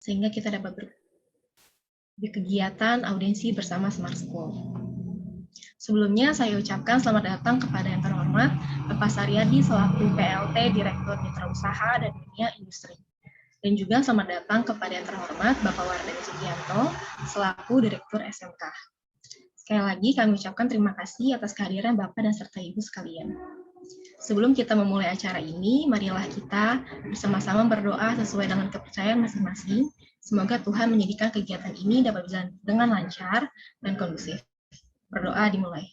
sehingga kita dapat berkegiatan audiensi bersama Smart School. Sebelumnya saya ucapkan selamat datang kepada yang terhormat Bapak Saryadi selaku PLT Direktur Mitra Usaha dan Dunia Industri. Dan juga selamat datang kepada yang terhormat Bapak Wardani Sugianto selaku Direktur SMK. Sekali lagi kami ucapkan terima kasih atas kehadiran Bapak dan serta Ibu sekalian. Sebelum kita memulai acara ini, marilah kita bersama-sama berdoa sesuai dengan kepercayaan masing-masing. Semoga Tuhan menjadikan kegiatan ini dapat berjalan dengan lancar dan kondusif. Berdoa dimulai.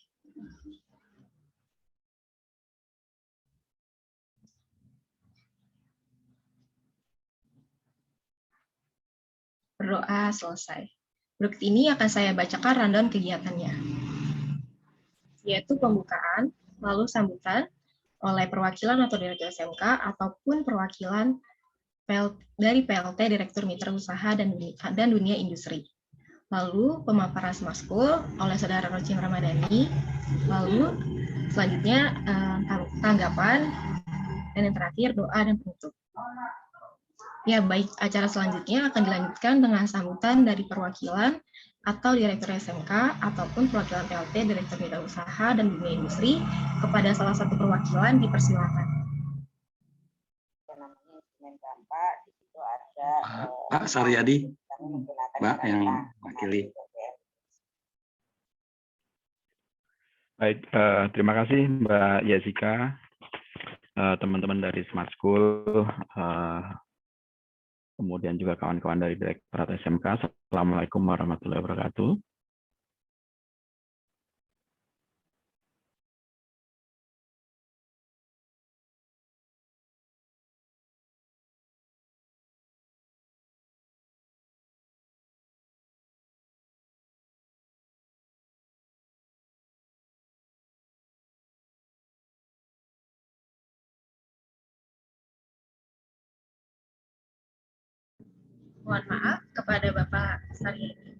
Berdoa selesai. Berikut ini akan saya bacakan rundown kegiatannya, yaitu pembukaan, lalu sambutan oleh perwakilan atau direktur SMK ataupun perwakilan dari PLT Direktur Mitra Usaha dan Dunia Industri. Lalu pemaparan Smart School oleh Saudara Rocim Ramadhani. Lalu selanjutnya tanggapan, dan yang terakhir doa dan penutup. Ya baik, acara selanjutnya akan dilanjutkan dengan sambutan dari perwakilan atau Direktur SMK ataupun perwakilan PLT Direktur Mitra Usaha dan Dunia Industri kepada salah satu perwakilan dipersilakan. Pak Saryadi, Mbak yang wakili. Baik, terima kasih Mbak Jessica, teman-teman dari Smart School, kemudian juga kawan-kawan dari Direktorat SMK. Assalamualaikum warahmatullahi wabarakatuh. Mohon maaf kepada Bapak Saryadi.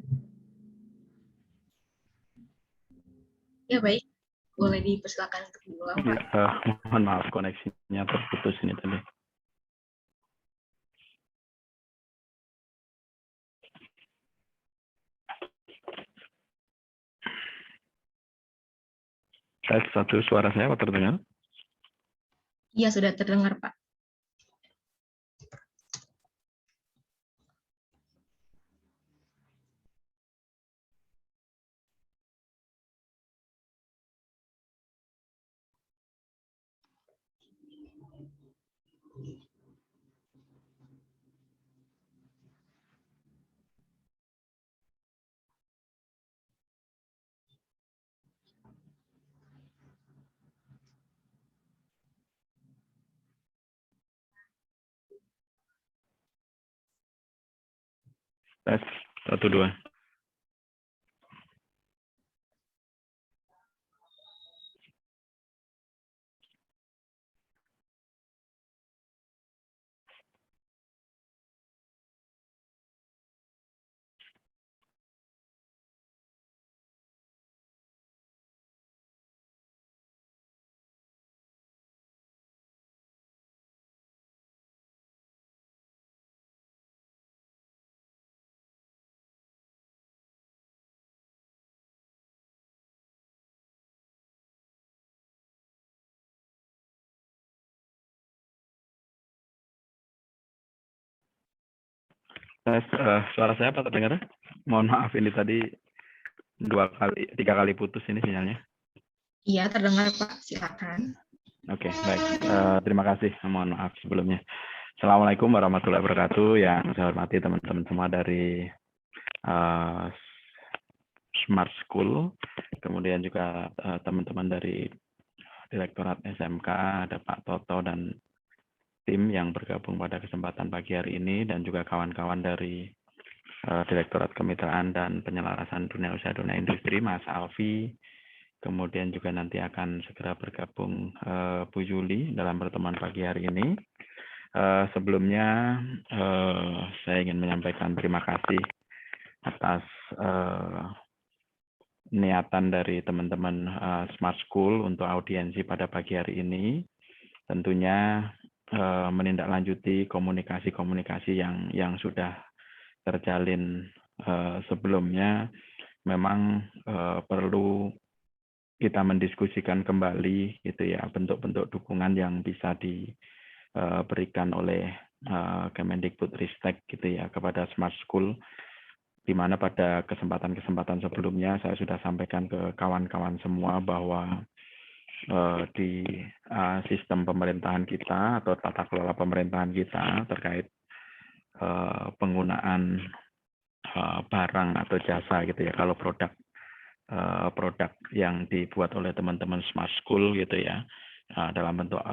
Ya baik, boleh dipersilakan untuk diulang, Pak. Mohon maaf koneksinya terputus ini tadi. Tes satu, suara saya apa terdengar? Iya, sudah terdengar, Pak. Tes 1, 2. Tes, suara saya apa terdengar? Mohon maaf ini tadi 3 kali putus ini sinyalnya. Iya, terdengar, Pak. Silakan. Oke, baik. Terima kasih. Mohon maaf sebelumnya. Assalamualaikum warahmatullahi wabarakatuh. Yang saya hormati teman-teman semua dari Smart School, kemudian juga teman-teman dari Direktorat SMK, ada Pak Toto dan tim yang bergabung pada kesempatan pagi hari ini, dan juga kawan-kawan dari Direktorat Kemitraan dan Penyelarasan Dunia Usaha Dunia Industri, Mas Alfi, kemudian juga nanti akan segera bergabung Bu Yuli dalam pertemuan pagi hari ini. Sebelumnya saya ingin menyampaikan terima kasih atas niatan dari teman-teman Smart School untuk audiensi pada pagi hari ini. Tentunya menindaklanjuti komunikasi-komunikasi yang sudah terjalin sebelumnya, memang perlu kita mendiskusikan kembali gitu ya, bentuk-bentuk dukungan yang bisa diberikan oleh Kemendikbudristek gitu ya kepada Smart School, di mana pada kesempatan-kesempatan sebelumnya saya sudah sampaikan ke kawan-kawan semua bahwa di sistem pemerintahan kita atau tata kelola pemerintahan kita terkait penggunaan barang atau jasa gitu ya, kalau produk yang dibuat oleh teman-teman Smart School gitu ya, dalam bentuk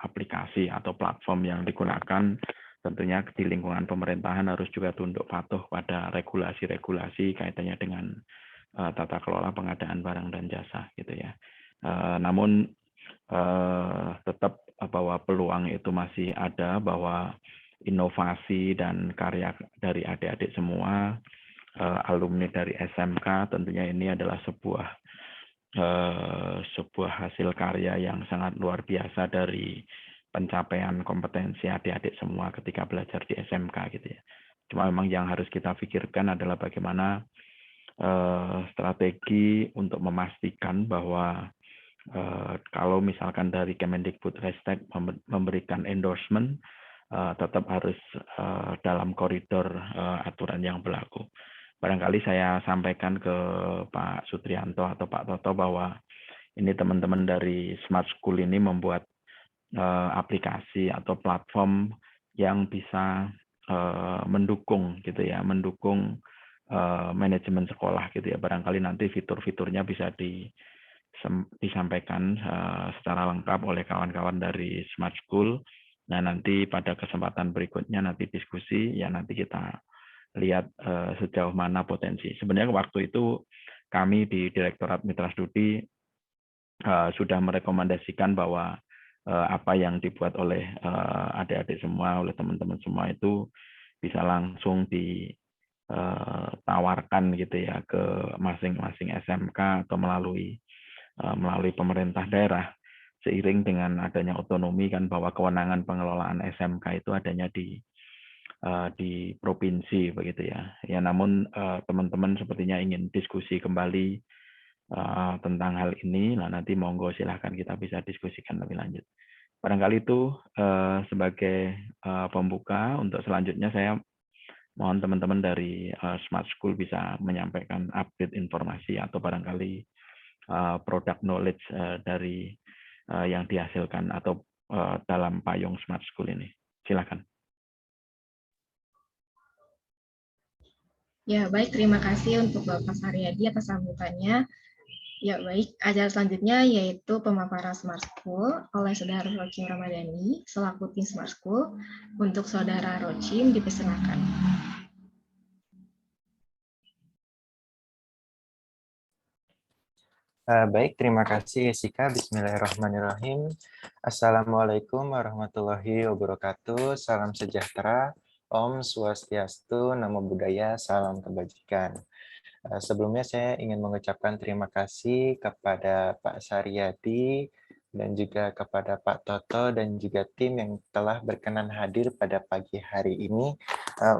aplikasi atau platform yang digunakan, tentunya di lingkungan pemerintahan harus juga tunduk patuh pada regulasi-regulasi kaitannya dengan tata kelola pengadaan barang dan jasa gitu ya. Namun tetap bahwa peluang itu masih ada, bahwa inovasi dan karya dari adik-adik semua, alumni dari SMK, tentunya ini adalah sebuah hasil karya yang sangat luar biasa dari pencapaian kompetensi adik-adik semua ketika belajar di SMK gitu ya. Cuma memang yang harus kita pikirkan adalah bagaimana strategi untuk memastikan bahwa kalau misalkan dari Kemendikbudristek memberikan endorsement, tetap harus dalam koridor aturan yang berlaku. Barangkali saya sampaikan ke Pak Sutrianto atau Pak Toto bahwa ini teman-teman dari Smart School ini membuat aplikasi atau platform yang bisa mendukung gitu ya, mendukung manajemen sekolah gitu ya. Barangkali nanti fitur-fiturnya bisa disampaikan secara lengkap oleh kawan-kawan dari Smart School. Nah, nanti pada kesempatan berikutnya nanti diskusi, ya nanti kita lihat sejauh mana potensi. Sebenarnya waktu itu kami di Direktorat Mitra Studi sudah merekomendasikan bahwa apa yang dibuat oleh adik-adik semua, oleh teman-teman semua itu bisa langsung ditawarkan gitu ya ke masing-masing SMK atau melalui pemerintah daerah, seiring dengan adanya otonomi kan, bahwa kewenangan pengelolaan SMK itu adanya di provinsi begitu ya. Ya, namun teman-teman sepertinya ingin diskusi kembali tentang hal ini. Nah, nanti monggo silahkan kita bisa diskusikan lebih lanjut. Barangkali itu sebagai pembuka. Untuk selanjutnya saya mohon teman-teman dari Smart School bisa menyampaikan update informasi atau barangkali product knowledge dari yang dihasilkan atau dalam payung Smart School ini. Silakan. Ya, baik. Terima kasih untuk Bapak Saryadi atas sambutannya. Ya, baik. Acara selanjutnya yaitu pemaparan Smart School oleh Saudara Rochim Ramadhani selaku tim Smart School. Untuk Saudara Rochim dipersilakan. Baik, terima kasih Jessica. Bismillahirrahmanirrahim. Assalamualaikum warahmatullahi wabarakatuh. Salam sejahtera. Om Swastiastu, Namo Buddhaya, salam kebajikan. Sebelumnya saya ingin mengucapkan terima kasih kepada Pak Saryadi dan juga kepada Pak Toto dan juga tim yang telah berkenan hadir pada pagi hari ini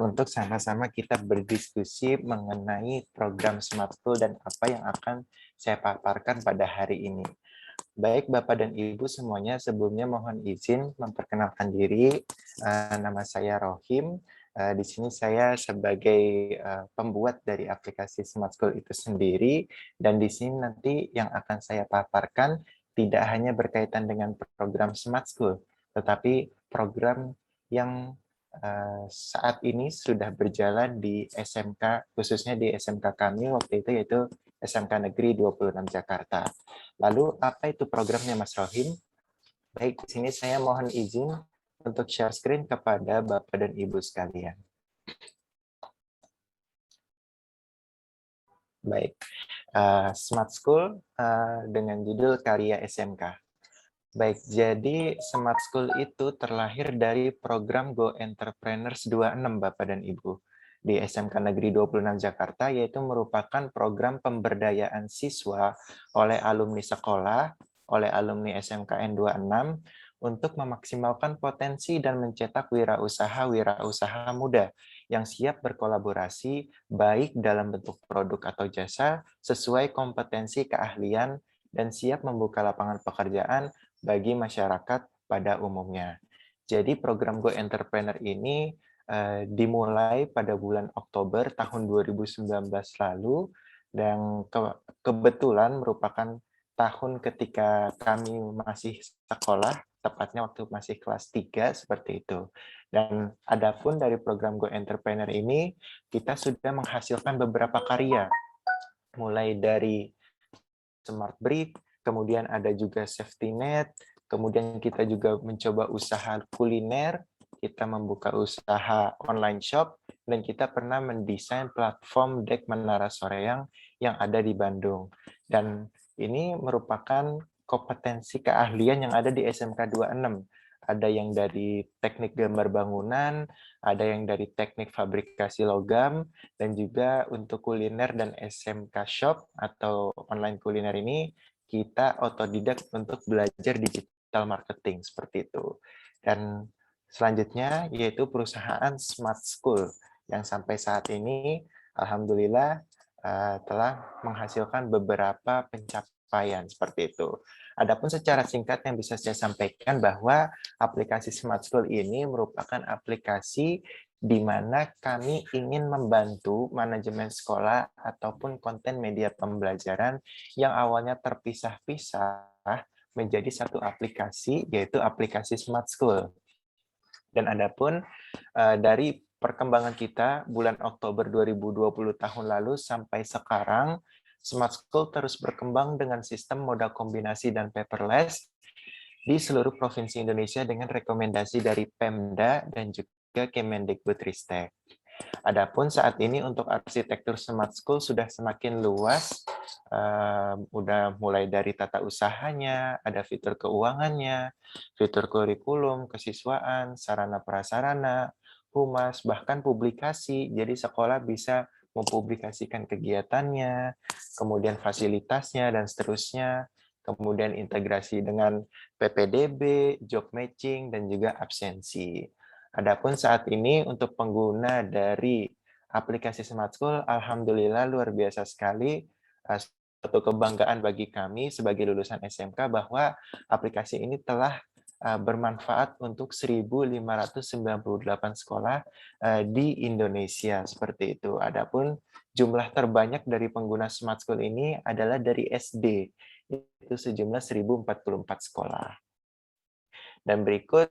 untuk sama-sama kita berdiskusi mengenai program Smart School dan apa yang akan saya paparkan pada hari ini. Baik Bapak dan Ibu semuanya, sebelumnya mohon izin memperkenalkan diri. Nama saya Rohim. Di sini saya sebagai pembuat dari aplikasi Smart School itu sendiri, dan di sini nanti yang akan saya paparkan tidak hanya berkaitan dengan program Smart School, tetapi program yang saat ini sudah berjalan di SMK, khususnya di SMK kami waktu itu, yaitu SMK Negeri 26 Jakarta. Lalu apa itu programnya Mas Rohim? Baik, di sini saya mohon izin untuk share screen kepada Bapak dan Ibu sekalian. Baik, Smart School dengan judul Karya SMK. Baik, jadi Smart School itu terlahir dari program Go Entrepreneurs 26 Bapak dan Ibu di SMK Negeri 26 Jakarta, yaitu merupakan program pemberdayaan siswa oleh alumni sekolah, oleh alumni SMKN 26 untuk memaksimalkan potensi dan mencetak wirausaha muda yang siap berkolaborasi baik dalam bentuk produk atau jasa sesuai kompetensi keahlian dan siap membuka lapangan pekerjaan bagi masyarakat pada umumnya. Jadi program Go Entrepreneur ini dimulai pada bulan Oktober tahun 2019 lalu dan kebetulan merupakan tahun ketika kami masih sekolah, tepatnya waktu masih kelas 3 seperti itu. Dan adapun dari program Go Entrepreneur ini, kita sudah menghasilkan beberapa karya, mulai dari Smart Brick, kemudian ada juga safety net, kemudian kita juga mencoba usaha kuliner, kita membuka usaha online shop, dan kita pernah mendesain platform Dek Menara Soreang yang ada di Bandung. Dan ini merupakan kompetensi keahlian yang ada di SMK 26. Ada yang dari teknik gambar bangunan, ada yang dari teknik fabrikasi logam, dan juga untuk kuliner dan SMK Shop atau online kuliner ini, kita otodidak untuk belajar digital marketing, seperti itu. Dan selanjutnya yaitu perusahaan Smart School, yang sampai saat ini, alhamdulillah, telah menghasilkan beberapa pencapaian seperti itu. Adapun secara singkat yang bisa saya sampaikan bahwa aplikasi Smart School ini merupakan aplikasi di mana kami ingin membantu manajemen sekolah ataupun konten media pembelajaran yang awalnya terpisah-pisah menjadi satu aplikasi, yaitu aplikasi Smart School. Dan adapun dari perkembangan kita bulan Oktober 2020 tahun lalu sampai sekarang, Smart School terus berkembang dengan sistem modal kombinasi dan paperless di seluruh provinsi Indonesia dengan rekomendasi dari Pemda dan juga Kemendikbudristek. Adapun saat ini untuk arsitektur Smart School sudah semakin luas, udah mulai dari tata usahanya, ada fitur keuangannya, fitur kurikulum, kesiswaan, sarana prasarana, humas, bahkan publikasi. Jadi sekolah bisa mempublikasikan kegiatannya, kemudian fasilitasnya, dan seterusnya. Kemudian integrasi dengan PPDB, job matching, dan juga absensi. Adapun saat ini untuk pengguna dari aplikasi Smart School, alhamdulillah luar biasa sekali. Satu kebanggaan bagi kami sebagai lulusan SMK bahwa aplikasi ini telah bermanfaat untuk 1.598 sekolah di Indonesia, seperti itu. Adapun jumlah terbanyak dari pengguna Smart School ini adalah dari SD, yaitu sejumlah 1.044 sekolah. Dan berikut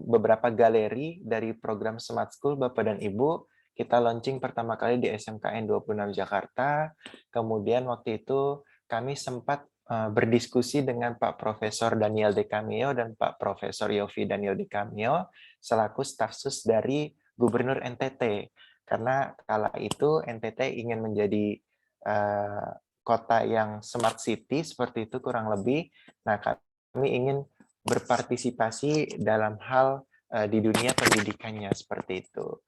beberapa galeri dari program Smart School Bapak dan Ibu. Kita launching pertama kali di SMKN 26 Jakarta. Kemudian waktu itu kami sempat berdiskusi dengan Pak Profesor Daniel De Cameo dan Pak Profesor Yofi Daniel De Cameo selaku staf sus dari Gubernur NTT. Karena kala itu NTT ingin menjadi kota yang smart city, seperti itu kurang lebih. Nah, kami ingin berpartisipasi dalam hal di dunia pendidikannya, seperti itu.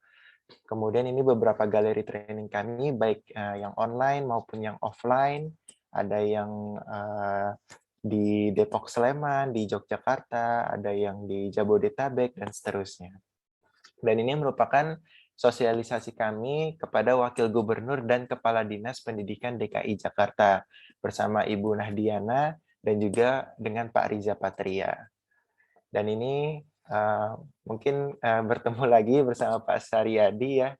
Kemudian ini beberapa galeri training kami, baik yang online maupun yang offline. Ada yang di Depok Sleman, di Yogyakarta, ada yang di Jabodetabek, dan seterusnya. Dan ini merupakan sosialisasi kami kepada Wakil Gubernur dan Kepala Dinas Pendidikan DKI Jakarta bersama Ibu Nahdiana dan juga dengan Pak Riza Patria. Dan ini mungkin bertemu lagi bersama Pak Saryadi ya,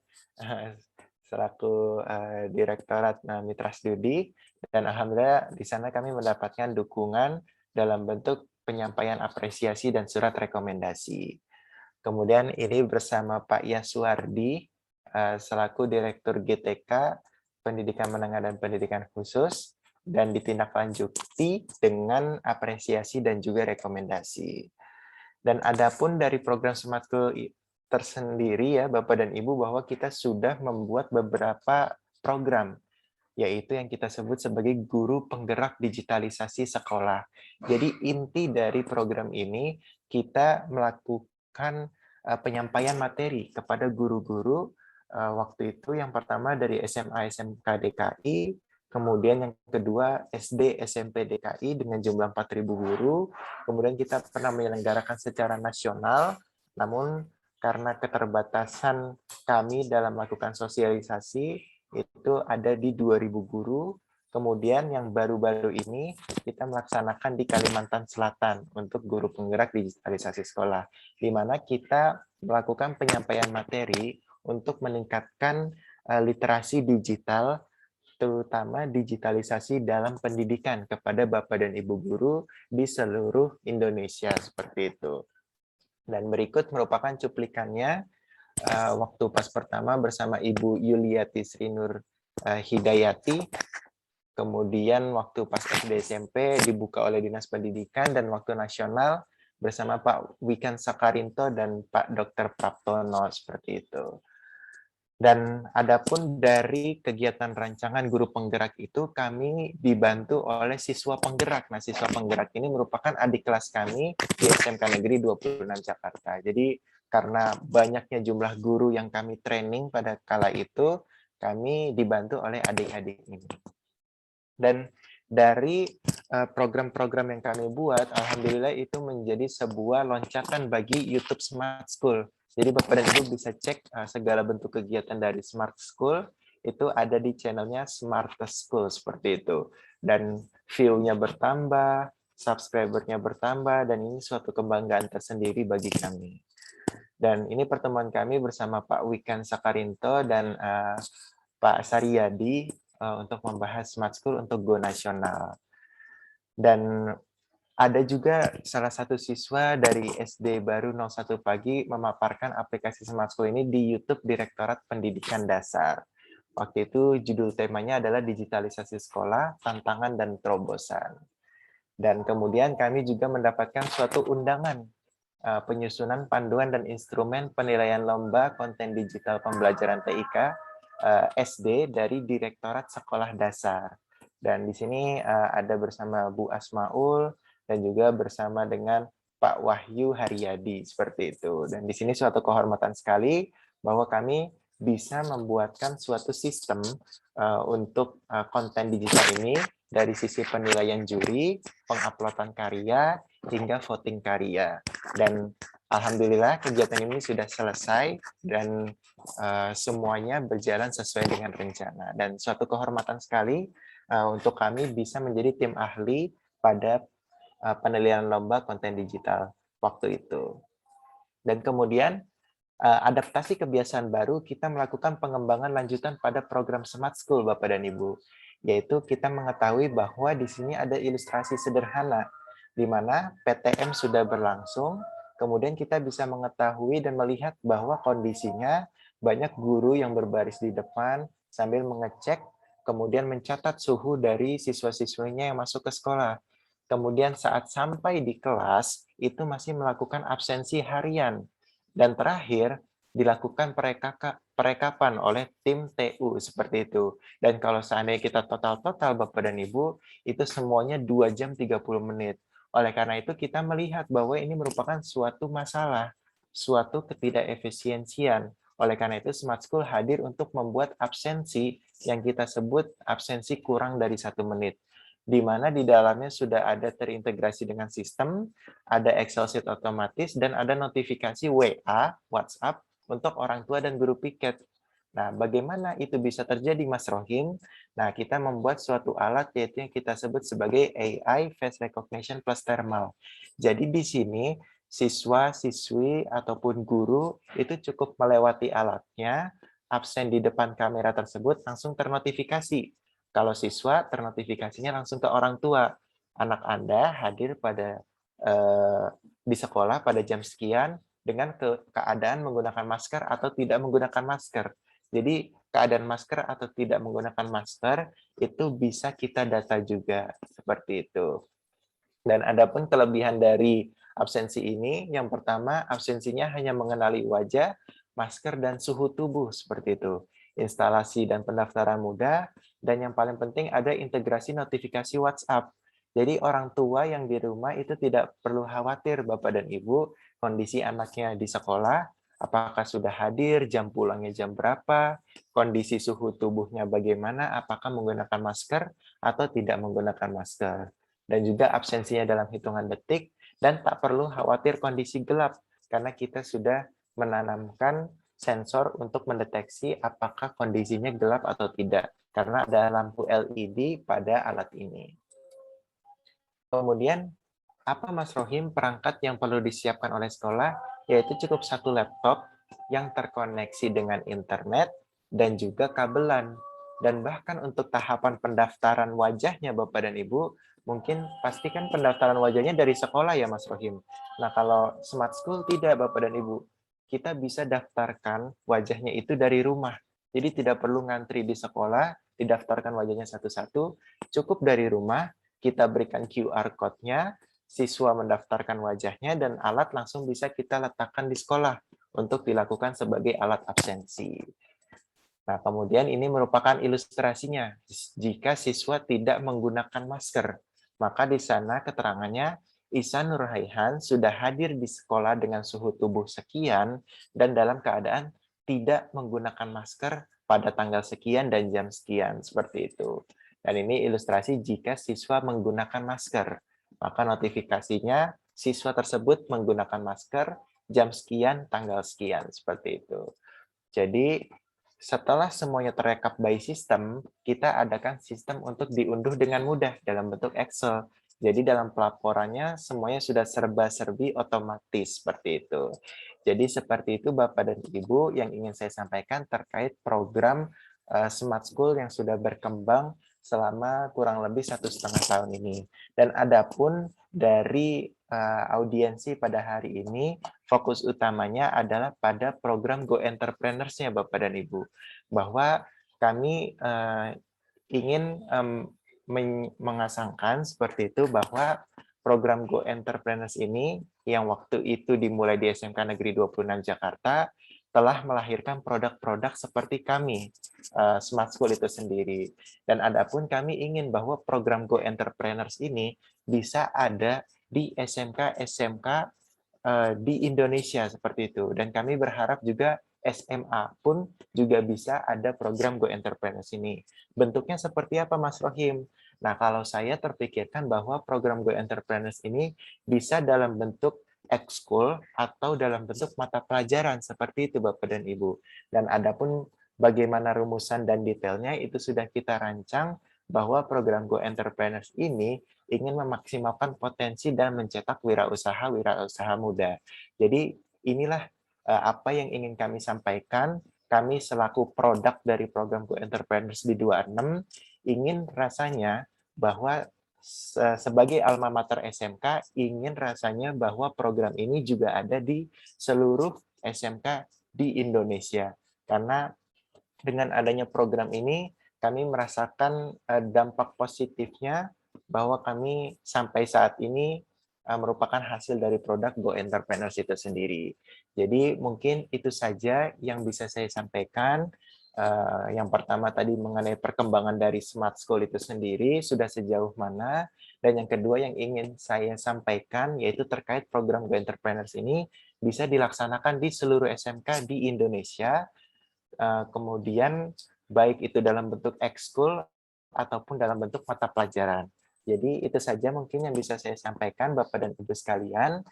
selaku Direktorat Mitra Studi, dan alhamdulillah di sana kami mendapatkan dukungan dalam bentuk penyampaian apresiasi dan surat rekomendasi. Kemudian ini bersama Pak Yaswardi selaku Direktur GTK Pendidikan Menengah dan Pendidikan Khusus, dan ditindaklanjuti dengan apresiasi dan juga rekomendasi. Dan adapun dari program Smart School tersendiri ya Bapak dan Ibu, bahwa kita sudah membuat beberapa program, yaitu yang kita sebut sebagai guru penggerak digitalisasi sekolah. Jadi inti dari program ini, kita melakukan penyampaian materi kepada guru-guru, waktu itu yang pertama dari SMA SMK DKI, kemudian yang kedua SD SMP DKI dengan jumlah 4.000 guru, kemudian kita pernah menyelenggarakan secara nasional, namun karena keterbatasan kami dalam melakukan sosialisasi itu ada di 2.000 guru. Kemudian yang baru-baru ini kita melaksanakan di Kalimantan Selatan untuk guru penggerak digitalisasi sekolah, di mana kita melakukan penyampaian materi untuk meningkatkan literasi digital, terutama digitalisasi dalam pendidikan kepada Bapak dan Ibu guru di seluruh Indonesia, seperti itu. Dan berikut merupakan cuplikannya waktu pas pertama bersama Ibu Yuliati Srinur Hidayati, kemudian waktu pas SD SMP dibuka oleh Dinas Pendidikan, dan waktu nasional bersama Pak Wikan Sakarinto dan Pak Dr. Praptono, seperti itu. Dan adapun dari kegiatan rancangan guru penggerak itu kami dibantu oleh siswa penggerak. Nah, siswa penggerak ini merupakan adik kelas kami di SMK Negeri 26 Jakarta. Jadi karena banyaknya jumlah guru yang kami training pada kala itu, kami dibantu oleh adik-adik ini. Dan dari program-program yang kami buat, alhamdulillah itu menjadi sebuah loncatan bagi YouTube Smart School. Jadi Bapak dan Ibu bisa cek segala bentuk kegiatan dari Smart School itu ada di channelnya Smart School, seperti itu. Dan view-nya bertambah, subscriber-nya bertambah, dan ini suatu kebanggaan tersendiri bagi kami. Dan ini pertemuan kami bersama Pak Wikan Sakarinto dan Pak Saryadi untuk membahas Smart School untuk Go Nasional. Dan ada juga salah satu siswa dari SD Baru 01 Pagi memaparkan aplikasi Smart School ini di YouTube Direktorat Pendidikan Dasar. Waktu itu judul temanya adalah digitalisasi sekolah, tantangan dan terobosan. Dan kemudian kami juga mendapatkan suatu undangan penyusunan panduan dan instrumen penilaian lomba konten digital pembelajaran TIK SD dari Direktorat Sekolah Dasar. Dan di sini ada bersama Bu Asmaul dan juga bersama dengan Pak Wahyu Haryadi, seperti itu. Dan di sini suatu kehormatan sekali bahwa kami bisa membuatkan suatu sistem untuk konten digital ini dari sisi penilaian juri, penguploadan karya, hingga voting karya. Dan alhamdulillah kegiatan ini sudah selesai dan semuanya berjalan sesuai dengan rencana. Dan suatu kehormatan sekali untuk kami bisa menjadi tim ahli pada penilaian lomba konten digital waktu itu. Dan kemudian adaptasi kebiasaan baru, kita melakukan pengembangan lanjutan pada program Smart School, Bapak dan Ibu. Yaitu kita mengetahui bahwa di sini ada ilustrasi sederhana, di mana PTM sudah berlangsung, kemudian kita bisa mengetahui dan melihat bahwa kondisinya banyak guru yang berbaris di depan sambil mengecek, kemudian mencatat suhu dari siswa-siswinya yang masuk ke sekolah. Kemudian saat sampai di kelas, itu masih melakukan absensi harian. Dan terakhir, dilakukan perekapan oleh tim TU, seperti itu. Dan kalau seandainya kita total-total, Bapak dan Ibu, itu semuanya 2 jam 30 menit. Oleh karena itu, kita melihat bahwa ini merupakan suatu masalah, suatu ketidakefisiensian. Oleh karena itu, Smart School hadir untuk membuat absensi yang kita sebut absensi kurang dari 1 menit. Di mana di dalamnya sudah ada terintegrasi dengan sistem, ada Excel sheet otomatis, dan ada notifikasi WA, WhatsApp, untuk orang tua dan guru piket. Nah, bagaimana itu bisa terjadi, Mas Rohim? Nah, kita membuat suatu alat yaitu yang kita sebut sebagai AI Face Recognition plus Thermal. Jadi di sini, siswa, siswi, ataupun guru itu cukup melewati alatnya, absen di depan kamera tersebut, langsung ternotifikasi. Kalau siswa, ternotifikasinya langsung ke orang tua. Anak Anda hadir pada di sekolah pada jam sekian dengan keadaan menggunakan masker atau tidak menggunakan masker. Jadi keadaan masker atau tidak menggunakan masker itu bisa kita data juga, seperti itu. Dan adapun kelebihan dari absensi ini, yang pertama absensinya hanya mengenali wajah, masker, dan suhu tubuh, seperti itu. Instalasi dan pendaftaran mudah, dan yang paling penting ada integrasi notifikasi WhatsApp. Jadi orang tua yang di rumah itu tidak perlu khawatir, Bapak dan Ibu, kondisi anaknya di sekolah, apakah sudah hadir, jam pulangnya jam berapa, kondisi suhu tubuhnya bagaimana, apakah menggunakan masker atau tidak menggunakan masker. Dan juga absensinya dalam hitungan detik, dan tak perlu khawatir kondisi gelap, karena kita sudah menanamkan sensor untuk mendeteksi apakah kondisinya gelap atau tidak, karena ada lampu LED pada alat ini. Kemudian, apa Mas Rohim perangkat yang perlu disiapkan oleh sekolah? Yaitu cukup satu laptop yang terkoneksi dengan internet dan juga kabelan. Dan bahkan untuk tahapan pendaftaran wajahnya Bapak dan Ibu, mungkin pastikan pendaftaran wajahnya dari sekolah ya Mas Rohim. Nah kalau Smart School tidak Bapak dan Ibu, kita bisa daftarkan wajahnya itu dari rumah. Jadi tidak perlu ngantri di sekolah, didaftarkan wajahnya satu-satu, cukup dari rumah, kita berikan QR code-nya, siswa mendaftarkan wajahnya, dan alat langsung bisa kita letakkan di sekolah untuk dilakukan sebagai alat absensi. Nah, kemudian ini merupakan ilustrasinya. Jika siswa tidak menggunakan masker, maka di sana keterangannya, Ihsan Nurhaihan sudah hadir di sekolah dengan suhu tubuh sekian dan dalam keadaan tidak menggunakan masker pada tanggal sekian dan jam sekian, seperti itu. Dan ini ilustrasi jika siswa menggunakan masker, maka notifikasinya siswa tersebut menggunakan masker jam sekian, tanggal sekian, seperti itu. Jadi setelah semuanya terekap by system, kita adakan sistem untuk diunduh dengan mudah dalam bentuk Excel. Jadi dalam pelaporannya semuanya sudah serba-serbi otomatis seperti itu. Jadi seperti itu Bapak dan Ibu yang ingin saya sampaikan terkait program Smart School yang sudah berkembang selama kurang lebih 1,5 tahun ini. Dan adapun dari audiensi pada hari ini, fokus utamanya adalah pada program Go Entrepreneurs-nya Bapak dan Ibu. Bahwa kami ingin mengasangkan seperti itu bahwa program Go Entrepreneurs ini yang waktu itu dimulai di SMK Negeri 26 Jakarta telah melahirkan produk-produk seperti kami, Smart School itu sendiri. Dan adapun kami ingin bahwa program Go Entrepreneurs ini bisa ada di SMK-SMK di Indonesia seperti itu. Dan kami berharap juga SMA pun juga bisa ada program Go Entrepreneurs ini. Bentuknya seperti apa Mas Rohim? Nah, kalau saya terpikirkan bahwa program Go Entrepreneurs ini bisa dalam bentuk ekskul atau dalam bentuk mata pelajaran seperti itu Bapak dan Ibu. Dan adapun bagaimana rumusan dan detailnya itu sudah kita rancang bahwa program Go Entrepreneurs ini ingin memaksimalkan potensi dan mencetak wirausaha muda. Jadi inilah apa yang ingin kami sampaikan. Kami selaku produk dari program Go Entrepreneurs di 26 ingin rasanya bahwa sebagai alma mater SMK ingin rasanya bahwa program ini juga ada di seluruh SMK di Indonesia. Karena dengan adanya program ini kami merasakan dampak positifnya bahwa kami sampai saat ini merupakan hasil dari produk Go Entrepreneurs itu sendiri. Jadi mungkin itu saja yang bisa saya sampaikan. Yang pertama tadi mengenai perkembangan dari Smart School itu sendiri sudah sejauh mana, dan yang kedua yang ingin saya sampaikan yaitu terkait program Go Entrepreneurs ini bisa dilaksanakan di seluruh SMK di Indonesia, kemudian baik itu dalam bentuk ekskul ataupun dalam bentuk mata pelajaran. Jadi itu saja mungkin yang bisa saya sampaikan Bapak dan Ibu sekalian.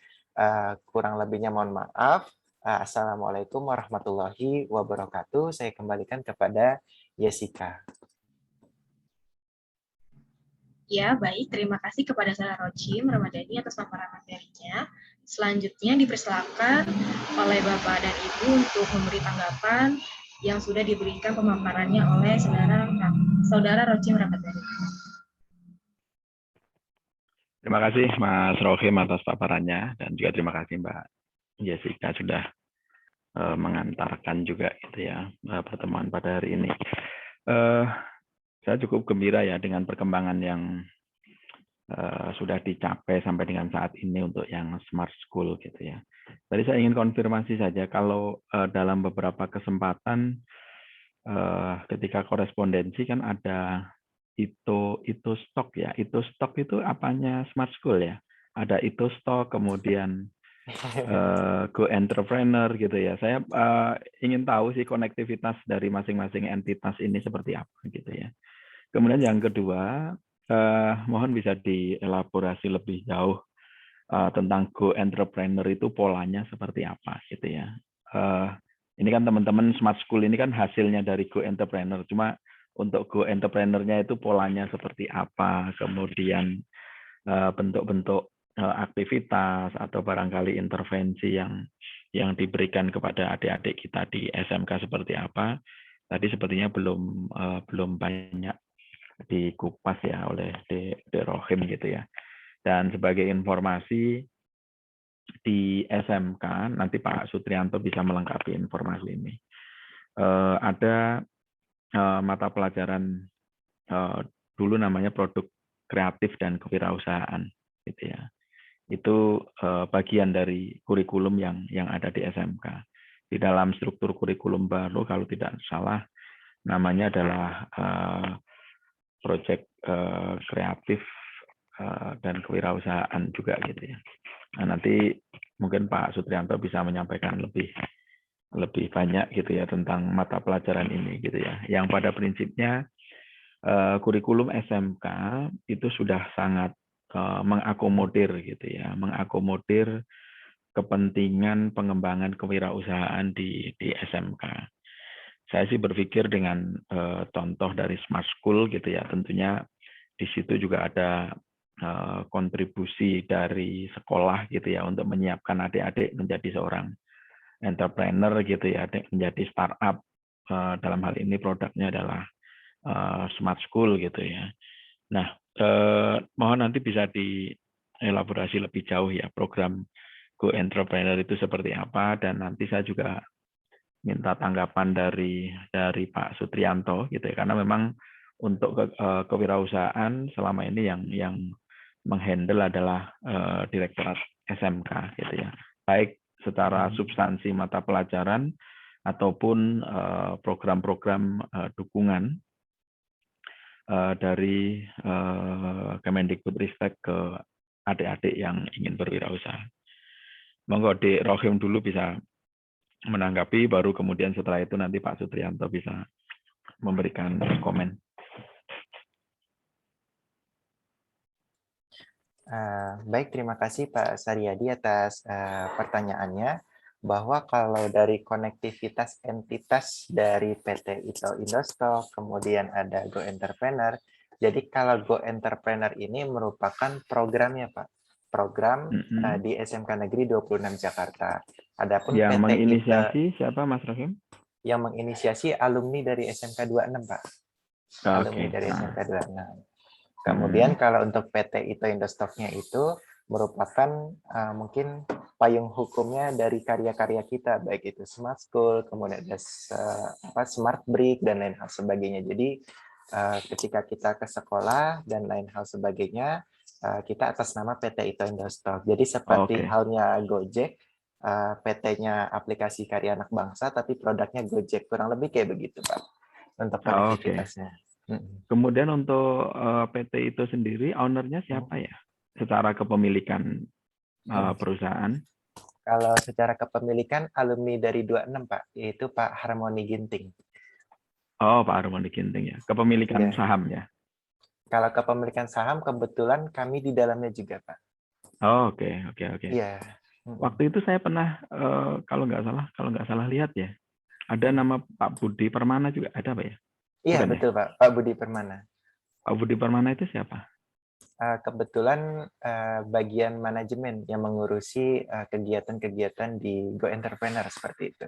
Kurang lebihnya mohon maaf. Assalamualaikum warahmatullahi wabarakatuh. Saya kembalikan kepada Jessica. Ya, baik. Terima kasih kepada Saudara Rochim Ramadhani atas paparan materinya. Selanjutnya dipersilakan oleh Bapak dan Ibu untuk memberi tanggapan yang sudah diberikan pemaparannya oleh Saudara Rochim Ramadhani. Terima kasih Mas Rohim atas paparannya, dan juga terima kasih Mbak Jessica sudah mengantarkan juga itu ya pertemuan pada hari ini. Saya cukup gembira ya dengan perkembangan yang sudah dicapai sampai dengan saat ini untuk yang Smart School gitu ya. Tadi saya ingin konfirmasi saja kalau dalam beberapa kesempatan ketika korespondensi kan ada itu stok ya. Itu stok itu apanya Smart School ya? Ada itu stok, kemudian Go Entrepreneur gitu ya. Saya ingin tahu sih konektivitas dari masing-masing entitas ini seperti apa gitu ya. Kemudian yang kedua, mohon bisa dielaborasi lebih jauh tentang Go Entrepreneur itu polanya seperti apa gitu ya. ini kan teman-teman Smart School ini kan hasilnya dari Go Entrepreneur. Cuma untuk Go Entrepreneur-nya itu polanya seperti apa, kemudian bentuk-bentuk aktivitas atau barangkali intervensi yang diberikan kepada adik-adik kita di SMK seperti apa. Tadi sepertinya belum banyak dikupas ya oleh De Rohim gitu ya. Dan sebagai informasi di SMK nanti Pak Sutrianto bisa melengkapi informasi ini. Ada mata pelajaran dulu namanya produk kreatif dan kewirausahaan gitu ya. Itu bagian dari kurikulum yang ada di SMK. Di dalam struktur kurikulum baru kalau tidak salah namanya adalah proyek kreatif dan kewirausahaan juga gitu ya. Nah, nanti mungkin Pak Sutrianto bisa menyampaikan lebih banyak gitu ya tentang mata pelajaran ini gitu ya. Yang pada prinsipnya kurikulum SMK itu sudah sangat mengakomodir gitu ya, mengakomodir kepentingan pengembangan kewirausahaan di SMK. Saya sih berpikir dengan contoh dari Smart School gitu ya, tentunya di situ juga ada kontribusi dari sekolah gitu ya untuk menyiapkan adik-adik menjadi seorang entrepreneur gitu ya, menjadi startup. Dalam hal ini produknya adalah Smart School gitu ya. Nah, mohon nanti bisa dielaborasi lebih jauh ya program Go Entrepreneur itu seperti apa, dan nanti saya juga minta tanggapan dari Pak Sutrianto gitu ya, karena memang untuk kewirausahaan selama ini yang menghandle adalah Direktorat SMK gitu ya, baik secara substansi mata pelajaran ataupun program-program dukungan dari Kemendikbudristek ke adik-adik yang ingin berwirausaha. Monggo Dek Rohim dulu bisa menanggapi, baru kemudian setelah itu nanti Pak Sutrianto bisa memberikan komen. Baik, terima kasih Pak Saryadi atas pertanyaannya. Bahwa kalau dari konektivitas entitas dari PT ITO Indostock, kemudian ada Go Entrepreneur. Jadi kalau Go Entrepreneur ini merupakan programnya Pak. Program di SMK Negeri 26 Jakarta. Adapun yang PT menginisiasi siapa Mas Rohim? Yang menginisiasi alumni dari SMK 26 Pak. Alumni dari SMK 26. Kemudian kalau untuk PT ITO Indostock-nya itu merupakan mungkin payung hukumnya dari karya-karya kita, baik itu Smart School, kemudian ada Smart Brick dan lain hal sebagainya. Jadi ketika kita ke sekolah dan lain hal sebagainya, kita atas nama PT ITO Indostock. Jadi seperti halnya Gojek, PT-nya aplikasi karya anak bangsa, tapi produknya Gojek, kurang lebih kayak begitu Pak untuk konektivitasnya. Kemudian untuk PT itu sendiri, ownernya siapa ya? Secara kepemilikan perusahaan? Kalau secara kepemilikan alumni dari 26 Pak, yaitu Pak Harmoni Ginting. Oh, Pak Harmoni Ginting ya. Kepemilikan saham ya? Kalau kepemilikan saham kebetulan kami di dalamnya juga Pak. Oh, oke. Iya. Waktu itu saya pernah kalau nggak salah lihat ya, ada nama Pak Budi Permana juga ada Pak ya? Iya betul ya? Pak Budi Permana. Pak Budi Permana itu siapa? Kebetulan bagian manajemen yang mengurusi kegiatan-kegiatan di Go Entrepreneur seperti itu.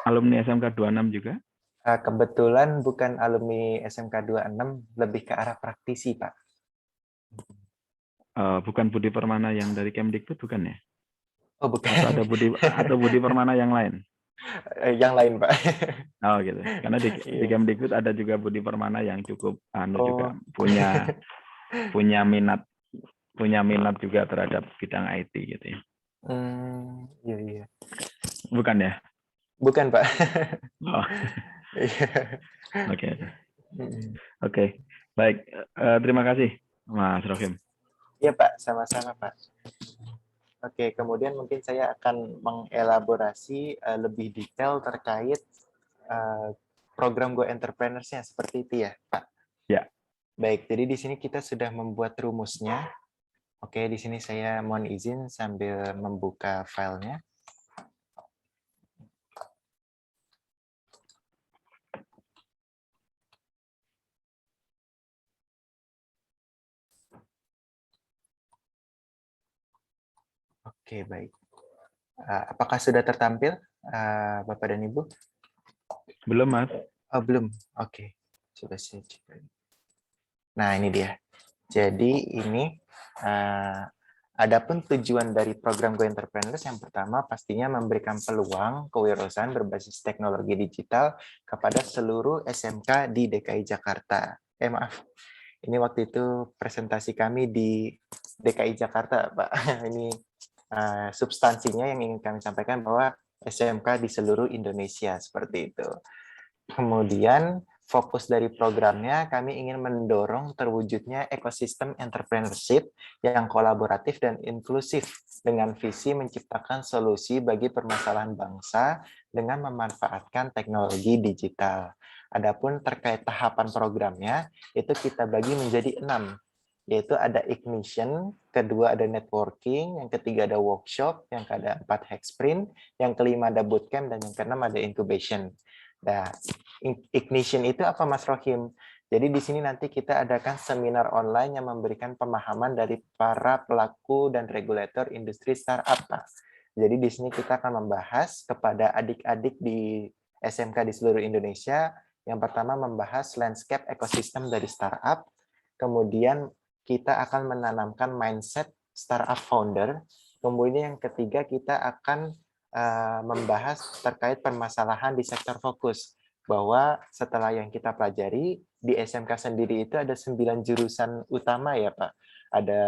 Alumni SMK 26 juga? Kebetulan bukan alumni SMK 26, lebih ke arah praktisi Pak. Bukan Budi Permana yang dari Kemdikbud bukan ya? Oh bukan. Atau Budi Permana yang lain? Yang lain Pak. Oh gitu. Karena di Kemdikbud ada juga Budi Permana yang cukup juga punya minat juga terhadap bidang IT gitu ya. Iya. Bukan ya? Bukan Pak. Oh. Oke. Baik. Terima kasih Mas Rohim. Iya Pak, sama-sama Pak. Oke, kemudian mungkin saya akan mengelaborasi lebih detail terkait program Go Entrepreneurs-nya seperti itu ya, Pak. Ya. Baik, jadi di sini kita sudah membuat rumusnya. Oke, di sini saya mohon izin sambil membuka filenya. Oke, baik. Apakah sudah tertampil, Bapak dan Ibu? Belum, Mas. Oh, belum. Oke. Coba saya cek lagi. Nah, ini dia. Jadi ini adapun tujuan dari program Go Entrepreneurs yang pertama pastinya memberikan peluang kewirausahaan berbasis teknologi digital kepada seluruh SMK di DKI Jakarta. Maaf. Ini waktu itu presentasi kami di DKI Jakarta, Pak. Ini substansinya yang ingin kami sampaikan bahwa SMK di seluruh Indonesia seperti itu. Kemudian fokus dari programnya kami ingin mendorong terwujudnya ekosistem entrepreneurship yang kolaboratif dan inklusif dengan visi menciptakan solusi bagi permasalahan bangsa dengan memanfaatkan teknologi digital. Adapun terkait tahapan programnya itu kita bagi menjadi 6, yaitu ada ignition, kedua ada networking, yang ketiga ada workshop, yang keempat hack sprint, yang kelima ada bootcamp, dan yang keenam ada incubation. Nah, ignition itu apa, Mas Rohim? Jadi di sini nanti kita adakan seminar online yang memberikan pemahaman dari para pelaku dan regulator industri startup, Pak. Jadi di sini kita akan membahas kepada adik-adik di SMK di seluruh Indonesia. Yang pertama membahas landscape ekosistem dari startup, kemudian kita akan menanamkan mindset startup founder, kemudian yang ketiga kita akan membahas terkait permasalahan di sektor fokus, bahwa setelah yang kita pelajari di SMK sendiri itu ada 9 jurusan utama ya Pak. Ada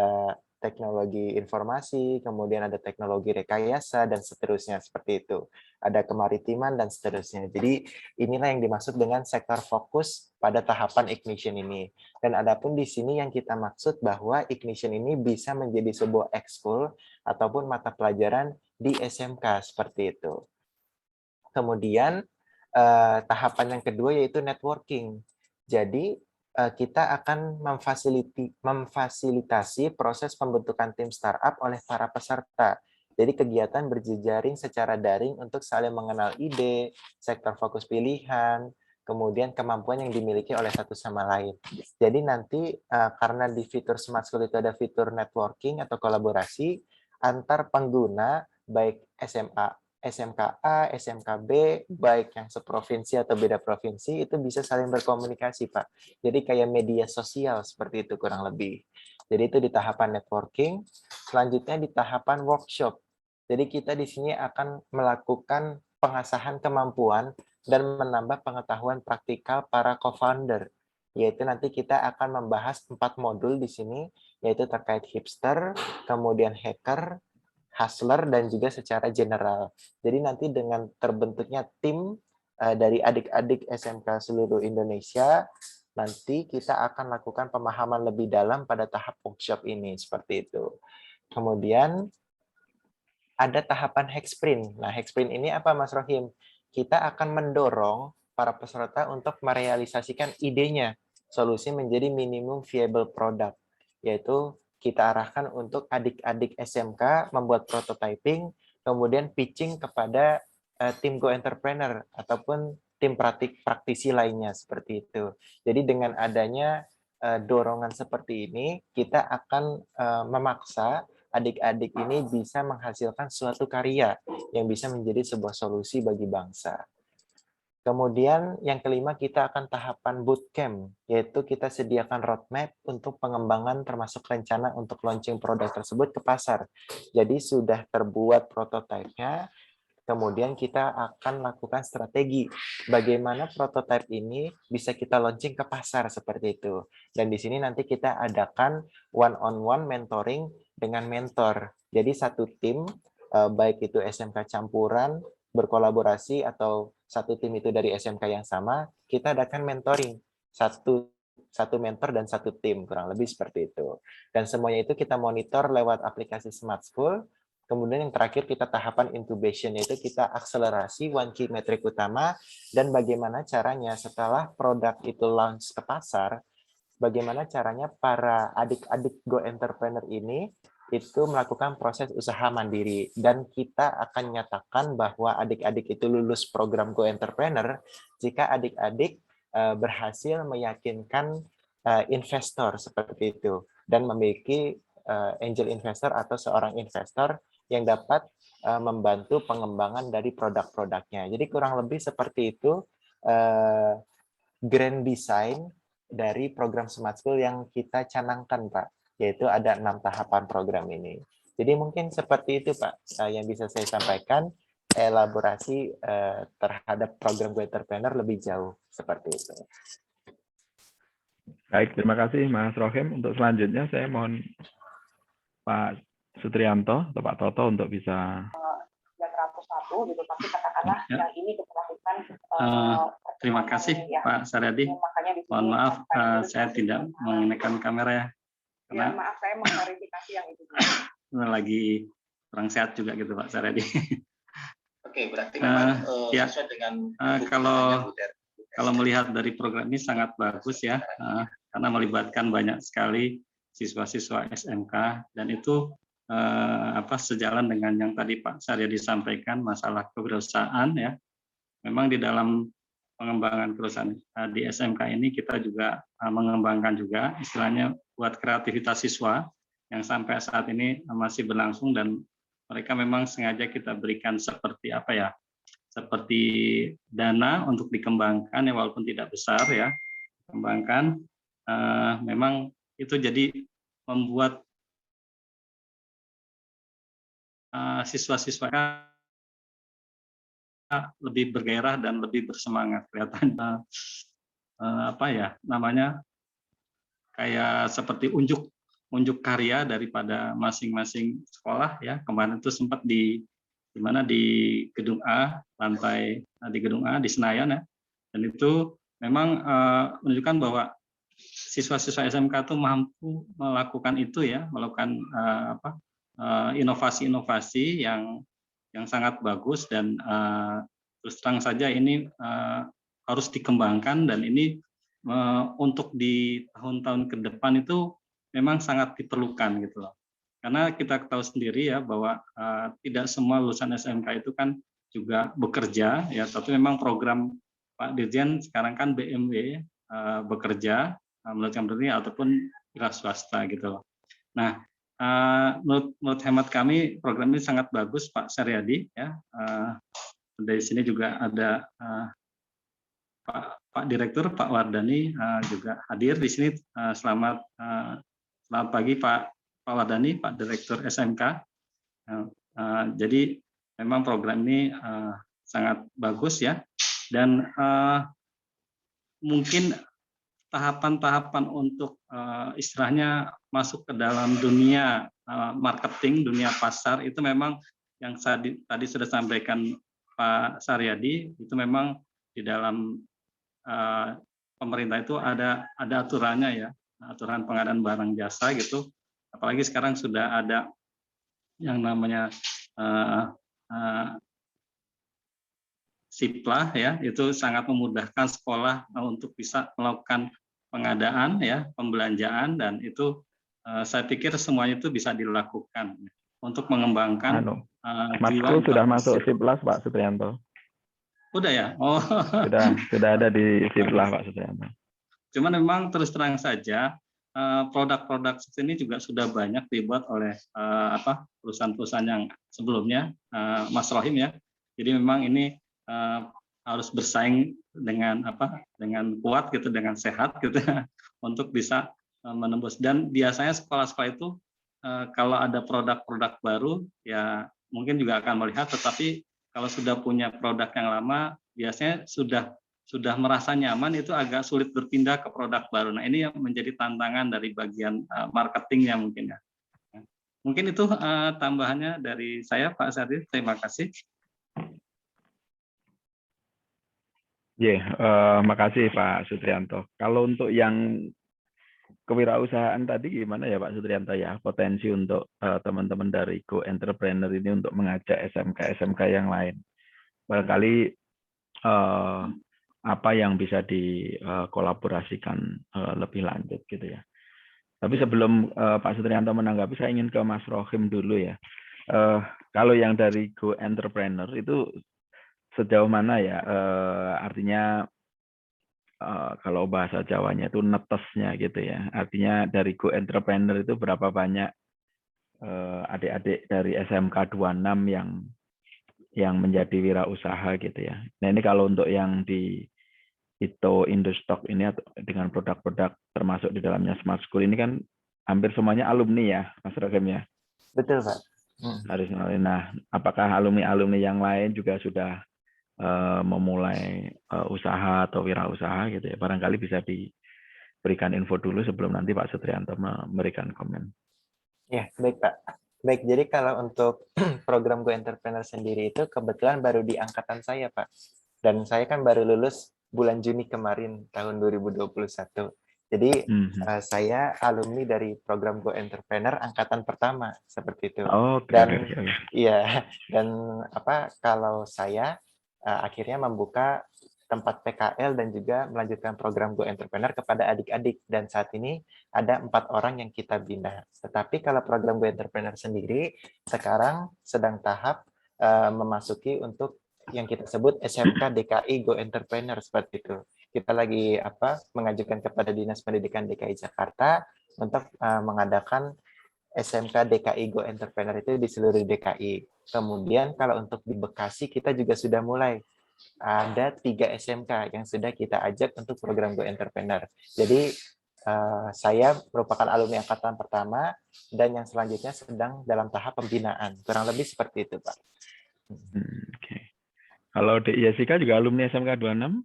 teknologi informasi, kemudian ada teknologi rekayasa, dan seterusnya seperti itu. Ada kemaritiman, dan seterusnya. Jadi inilah yang dimaksud dengan sektor fokus pada tahapan ignition ini. Dan adapun di sini yang kita maksud bahwa ignition ini bisa menjadi sebuah ekskul ataupun mata pelajaran di SMK seperti itu. Kemudian tahapan yang kedua yaitu networking. Jadi kita akan memfasilitasi proses pembentukan tim startup oleh para peserta. Jadi kegiatan berjejaring secara daring untuk saling mengenal ide, sektor fokus pilihan, kemudian kemampuan yang dimiliki oleh satu sama lain. Jadi nanti karena di fitur Smart School itu ada fitur networking atau kolaborasi antar pengguna baik SMA, SMKA, SMKB, baik yang seprovinsi atau beda provinsi, itu bisa saling berkomunikasi, Pak. Jadi kayak media sosial seperti itu kurang lebih. Jadi itu di tahapan networking. Selanjutnya di tahapan workshop. Jadi kita di sini akan melakukan pengasahan kemampuan dan menambah pengetahuan praktikal para co-founder. Yaitu nanti kita akan membahas 4 modul di sini, yaitu terkait hipster, kemudian hacker, hustler, dan juga secara general. Jadi nanti dengan terbentuknya tim dari adik-adik SMK seluruh Indonesia, nanti kita akan lakukan pemahaman lebih dalam pada tahap workshop ini, seperti itu. Kemudian ada tahapan hack sprint. Nah, hack sprint ini apa, Mas Rohim? Kita akan mendorong para peserta untuk merealisasikan idenya, solusi menjadi minimum viable product, yaitu kita arahkan untuk adik-adik SMK membuat prototyping, kemudian pitching kepada tim Go Entrepreneur ataupun tim praktisi lainnya seperti itu. Jadi dengan adanya dorongan seperti ini, kita akan memaksa adik-adik ini bisa menghasilkan suatu karya yang bisa menjadi sebuah solusi bagi bangsa. Kemudian yang kelima kita akan tahapan bootcamp, yaitu kita sediakan roadmap untuk pengembangan termasuk rencana untuk launching produk tersebut ke pasar. Jadi sudah terbuat prototipenya, kemudian kita akan lakukan strategi bagaimana prototipe ini bisa kita launching ke pasar seperti itu. Dan di sini nanti kita adakan one-on-one mentoring dengan mentor. Jadi satu tim, baik itu SMK campuran, berkolaborasi, atau satu tim itu dari SMK yang sama, kita adakan mentoring. Satu mentor dan satu tim, kurang lebih seperti itu. Dan semuanya itu kita monitor lewat aplikasi Smart School. Kemudian yang terakhir kita tahapan incubation, yaitu kita akselerasi one key metric utama dan bagaimana caranya setelah produk itu launch ke pasar, bagaimana caranya para adik-adik Go Entrepreneur ini itu melakukan proses usaha mandiri. Dan kita akan nyatakan bahwa adik-adik itu lulus program Go Entrepreneur jika adik-adik berhasil meyakinkan investor seperti itu dan memiliki angel investor atau seorang investor yang dapat membantu pengembangan dari produk-produknya. Jadi kurang lebih seperti itu grand design dari program Smart School yang kita canangkan, Pak, yaitu ada 6 tahapan program ini. Jadi mungkin seperti itu, Pak, yang bisa saya sampaikan, elaborasi terhadap program Go Entrepreneur lebih jauh, seperti itu. Baik, terima kasih Mas Rohim. Untuk selanjutnya saya mohon Pak Sutrianto atau Pak Toto untuk bisa 301 gitu, tapi katakanlah yang ini diperlakukan. Terima kasih Pak Saryadi. Mohon maaf saya tidak menggunakan kamera ya. Karena maaf, saya mengklarifikasi yang itu. Lagi kurang sehat juga gitu Pak Saryadi. Oke, berarti memang ya, sesuai dengan kalau melihat dari program ini sangat bagus ya, karena melibatkan banyak sekali siswa-siswa SMK, dan itu sejalan dengan yang tadi Pak Saryadi sampaikan, masalah kewirausahaan ya. Memang di dalam pengembangan perusahaan di SMK ini kita juga mengembangkan juga istilahnya buat kreativitas siswa yang sampai saat ini masih berlangsung, dan mereka memang sengaja kita berikan seperti seperti dana untuk dikembangkan ya, walaupun tidak besar ya, kembangkan. Memang itu jadi membuat siswa-siswa lebih bergairah dan lebih bersemangat, kelihatan kayak seperti unjuk karya daripada masing-masing sekolah ya. Kemarin itu sempat di gedung A, lantai di gedung A di Senayan ya, dan itu memang menunjukkan bahwa siswa-siswa SMK itu mampu melakukan itu ya, melakukan inovasi-inovasi yang sangat bagus, dan terus terang saja ini harus dikembangkan, dan ini untuk di tahun-tahun ke depan itu memang sangat diperlukan gitu loh. Karena kita tahu sendiri ya bahwa tidak semua lulusan SMK itu kan juga bekerja ya, tapi memang program Pak Dirjen sekarang kan BMW bekerja melalui company ataupun wira swasta gitu loh. Nah, menurut hemat kami program ini sangat bagus Pak Saryadi ya. Dari sini juga ada Pak Direktur Pak Wardani juga hadir di sini. Selamat pagi Pak Wardani, Pak Direktur SMK. Jadi memang program ini sangat bagus ya, dan mungkin tahapan-tahapan untuk istilahnya masuk ke dalam dunia marketing, dunia pasar, itu memang yang tadi sudah sampaikan Pak Saryadi, itu memang di dalam pemerintah itu ada aturannya ya, aturan pengadaan barang jasa gitu. Apalagi sekarang sudah ada yang namanya Siplah ya, itu sangat memudahkan sekolah untuk bisa melakukan pengadaan ya, pembelanjaan, dan itu saya pikir semuanya itu bisa dilakukan untuk mengembangkan Matkul sudah masuk Siplah Pak Sutrianto. Udah ya? Oh. Sudah ada di Siplah Pak Sutrianto. Cuman memang terus terang saja produk-produk ini juga sudah banyak dibuat oleh perusahaan-perusahaan yang sebelumnya, Mas Rohim ya. Jadi memang ini harus bersaing dengan kuat gitu, dengan sehat gitu untuk bisa menembus. Dan biasanya sekolah-sekolah itu kalau ada produk-produk baru ya mungkin juga akan melihat, tetapi kalau sudah punya produk yang lama biasanya sudah merasa nyaman, itu agak sulit berpindah ke produk baru. Nah, ini yang menjadi tantangan dari bagian marketingnya mungkin ya. Mungkin itu tambahannya dari saya Pak Sardi. Terima kasih. Makasih Pak Sutrianto. Kalau untuk yang kewirausahaan tadi gimana ya Pak Sutrianto ya, potensi untuk teman-teman dari Go Entrepreneur ini untuk mengajak SMK yang lain. Barangkali apa yang bisa dikolaborasikan lebih lanjut gitu ya. Tapi sebelum Pak Sutrianto menanggapi, saya ingin ke Mas Rohim dulu ya. Kalau yang dari Go Entrepreneur itu sejauh mana ya, artinya kalau bahasa Jawanya itu netesnya gitu ya, artinya dari Go Entrepreneur itu berapa banyak adik-adik dari SMK 26 yang menjadi wirausaha gitu ya. Nah ini kalau untuk yang di ITO Indostock ini atau dengan produk-produk termasuk di dalamnya Smart School ini kan hampir semuanya alumni ya, Mas Ragam ya. Betul, Pak. Harusnya. Nah, apakah alumni-alumni yang lain juga sudah memulai usaha atau wirausaha gitu ya? Barangkali bisa diberikan info dulu sebelum nanti Pak Sutrianto memberikan komen. Ya, baik Pak. Baik, jadi kalau untuk program Go Entrepreneur sendiri itu kebetulan baru di angkatan saya, Pak. Dan saya kan baru lulus bulan Juni kemarin, tahun 2021. Jadi saya alumni dari program Go Entrepreneur angkatan pertama, seperti itu. Oke. Iya, dan kalau saya akhirnya membuka tempat PKL dan juga melanjutkan program Go Entrepreneur kepada adik-adik, dan saat ini ada 4 orang yang kita bina. Tetapi kalau program Go Entrepreneur sendiri sekarang sedang tahap memasuki untuk yang kita sebut SMK DKI Go Entrepreneur, seperti itu. Kita lagi mengajukan kepada Dinas Pendidikan DKI Jakarta untuk mengadakan SMK DKI Go Entrepreneur itu di seluruh DKI. Kemudian kalau untuk di Bekasi kita juga sudah mulai ada 3 SMK yang sudah kita ajak untuk program Go Entrepreneur. Jadi saya merupakan alumni angkatan pertama dan yang selanjutnya sedang dalam tahap pembinaan. Kurang lebih seperti itu, Pak. Oke. Kalau di Jessica juga alumni SMK 26?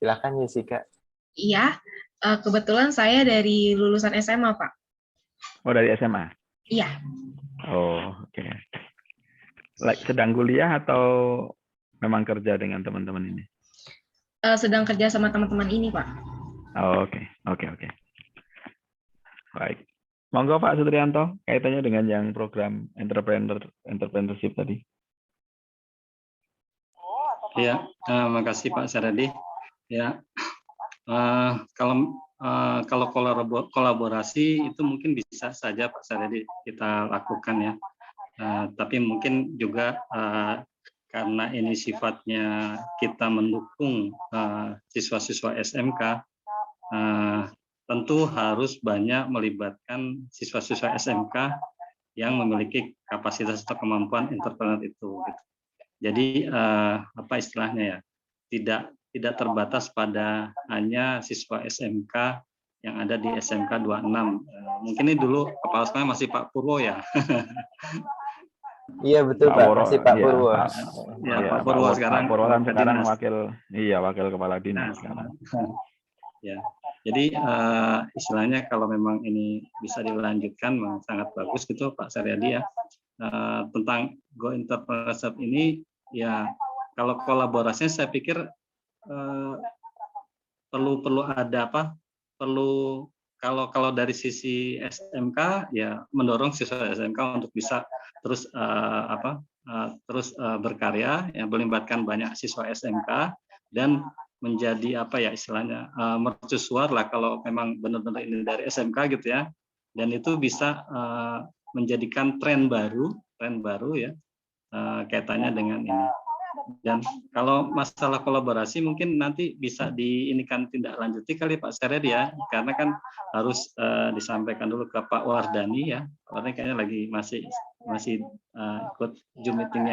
Silakan Jessica. Iya, kebetulan saya dari lulusan SMA, Pak. Oh, dari SMA? Iya. Oh, oke. Sedang kuliah atau memang kerja dengan teman-teman ini? Sedang kerja sama teman-teman ini, Pak. Oh, oke. Baik. Monggo Pak Sutrianto, kaitannya dengan yang program entrepreneurship tadi. Ya, makasih Pak Saradi. Ya, kalau kolaborasi itu mungkin bisa saja Pak Saradi kita lakukan ya. Tapi mungkin juga karena ini sifatnya kita mendukung siswa-siswa SMK, tentu harus banyak melibatkan siswa-siswa SMK yang memiliki kapasitas atau kemampuan entrepreneur itu. Jadi apa istilahnya ya, tidak terbatas pada hanya siswa SMK yang ada di SMK 26. Mungkin ini dulu kepala sekolahnya masih Pak Purwo ya. Iya betul Pak, masih Pak Purwo. Pak Purwo sekarang. Pak Purwo kan sekarang wakil kepala dinas sekarang. Ya, jadi istilahnya kalau memang ini bisa dilanjutkan sangat bagus gitu Pak Saryadi ya. Tentang Go Entrepreneurship ini ya, kalau kolaborasinya saya pikir perlu ada kalau dari sisi SMK ya mendorong siswa SMK untuk bisa terus berkarya, ya melibatkan banyak siswa SMK dan menjadi istilahnya mercusuar lah kalau memang benar-benar ini dari SMK gitu ya, dan itu bisa menjadikan tren baru ya kaitannya dengan ini. Dan kalau masalah kolaborasi mungkin nanti bisa diinikan tindak lanjuti kali Pak Saryadi ya, karena kan harus disampaikan dulu ke Pak Wardani ya. Wardani kayaknya lagi masih ikut Zoom meeting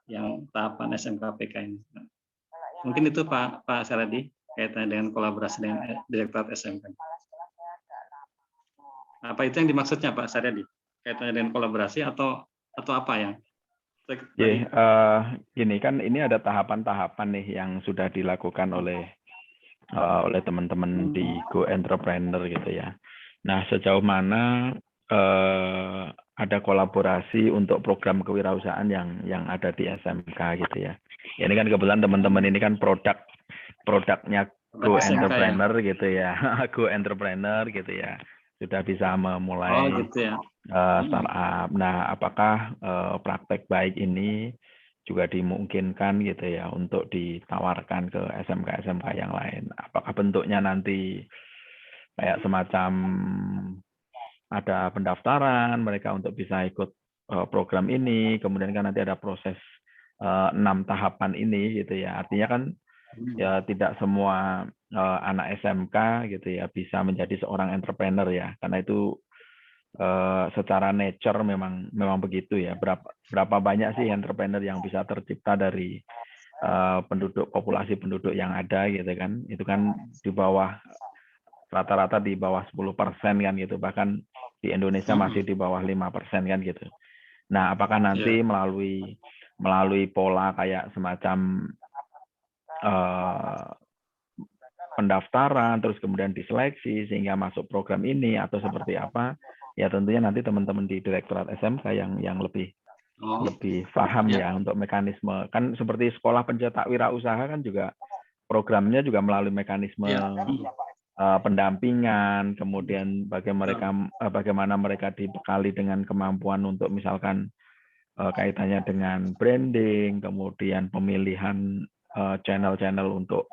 yang tahapan SMKPK ini. Mungkin itu Pak Saryadi kaitannya dengan kolaborasi dengan Direktorat SMK. Apa itu yang dimaksudnya Pak Saryadi? Kaitannya dengan kolaborasi atau apa yang? Gini kan ini ada tahapan-tahapan nih yang sudah dilakukan oleh teman-teman di Go Entrepreneur gitu ya. Nah, sejauh mana ada kolaborasi untuk program kewirausahaan yang ada di SMK gitu ya. Ini kan kebetulan teman-teman ini kan produknya Go Entrepreneur ya. Gitu ya. Go Entrepreneur gitu ya. Sudah bisa memulai startup. Nah, apakah praktek baik ini juga dimungkinkan gitu ya untuk ditawarkan ke SMK-SMK yang lain? Apakah bentuknya nanti kayak semacam ada pendaftaran mereka untuk bisa ikut program ini, kemudian kan nanti ada proses 6 tahapan ini gitu ya. Artinya kan ya tidak semua anak SMK gitu ya bisa menjadi seorang entrepreneur ya, karena itu secara nature memang begitu ya. Berapa banyak sih entrepreneur yang bisa tercipta dari populasi penduduk yang ada gitu kan, itu kan di bawah rata-rata di bawah 10% kan gitu, bahkan di Indonesia masih di bawah 5% kan gitu. Nah, apakah nanti melalui pola kayak semacam pendaftaran terus kemudian diseleksi sehingga masuk program ini atau seperti apa, ya tentunya nanti teman-teman di Direktorat SMK yang lebih paham ya untuk mekanisme. Kan seperti sekolah pencetak wirausaha kan juga programnya juga melalui mekanisme pendampingan, kemudian bagaimana mereka dibekali dengan kemampuan untuk misalkan kaitannya dengan branding, kemudian pemilihan channel-channel untuk